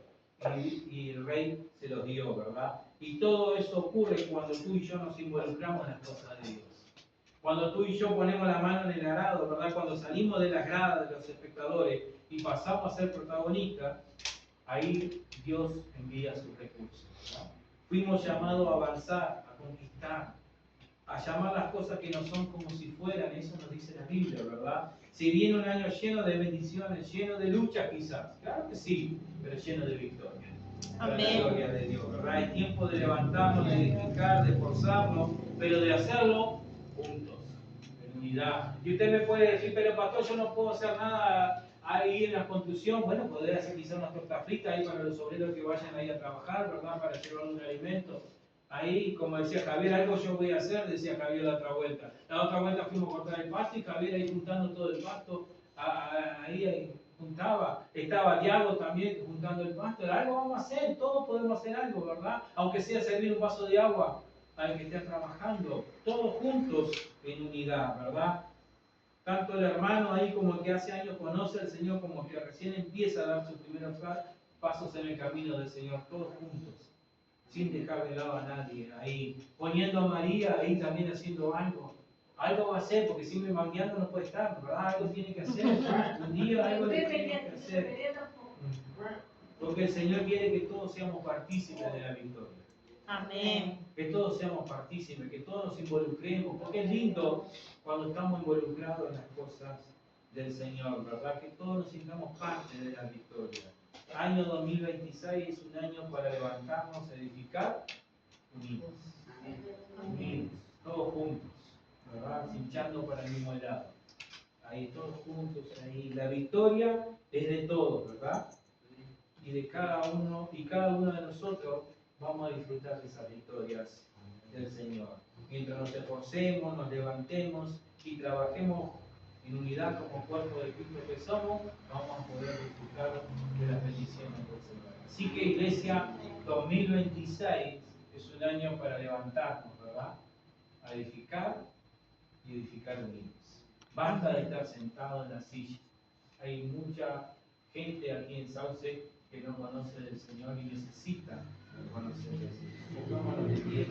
Y el rey se los dio, ¿verdad? Y todo eso ocurre cuando tú y yo nos involucramos en las cosas de Dios. Cuando tú y yo ponemos la mano en el arado, ¿verdad? Cuando salimos de las gradas de los espectadores y pasamos a ser protagonistas, ahí Dios envía sus recursos, ¿verdad? Fuimos llamados a avanzar, a conquistar, a llamar las cosas que no son como si fueran. Eso nos dice la Biblia, ¿verdad? Si viene un año lleno de bendiciones, lleno de lucha quizás, claro que sí, pero lleno de victoria. Amén. La gloria de Dios, ¿verdad? Es tiempo de levantarnos, de edificar, de esforzarnos, pero de hacerlo juntos, en unidad. Y usted me puede decir: pero pastor, yo no puedo hacer nada ahí en la construcción. Bueno, podría hacer quizás una torta frita ahí para los obreros que vayan ahí a trabajar, ¿verdad? Para llevar un alimento. Ahí, como decía Javier, algo yo voy a hacer, decía Javier la otra vuelta. La otra vuelta fuimos a cortar el pasto y Javier ahí juntando todo el pasto, ahí juntaba. Estaba Diago también juntando el pasto. Algo vamos a hacer, todos podemos hacer algo, ¿verdad? Aunque sea servir un vaso de agua al que esté trabajando, todos juntos en unidad, ¿verdad? Tanto el hermano ahí como el que hace años conoce al Señor, como el que recién empieza a dar sus primeros pasos en el camino del Señor, todos juntos, sin dejar de lado a nadie, ahí poniendo a María ahí también haciendo algo. Algo va a hacer, porque siempre mangueando no puede estar, ¿verdad? Algo tiene que hacer. Un día algo le tiene que hacer. Porque el Señor quiere que todos seamos partícipes de la victoria. Amén. Que todos seamos partícipes, que todos nos involucremos, porque es lindo cuando estamos involucrados en las cosas del Señor, ¿verdad? Que todos nos sintamos parte de la victoria. Año 2026 es un año para levantarnos, edificar, unidos. Unidos, todos juntos, ¿verdad? Hinchando para el mismo lado. Ahí todos juntos, ahí. La victoria es de todos, ¿verdad? Y de cada uno de nosotros vamos a disfrutar de esas victorias del Señor. Mientras nos esforcemos, nos levantemos y trabajemos en unidad como cuerpo de Cristo que somos, vamos a poder disfrutar de las bendiciones del Señor. Así que Iglesia, 2026 es un año para levantarnos, ¿verdad? A edificar y edificar unidos. Basta de estar sentado en la silla. Hay mucha gente aquí en Sauce que no conoce del Señor y necesita conocer del Señor. Pongámonos de pie.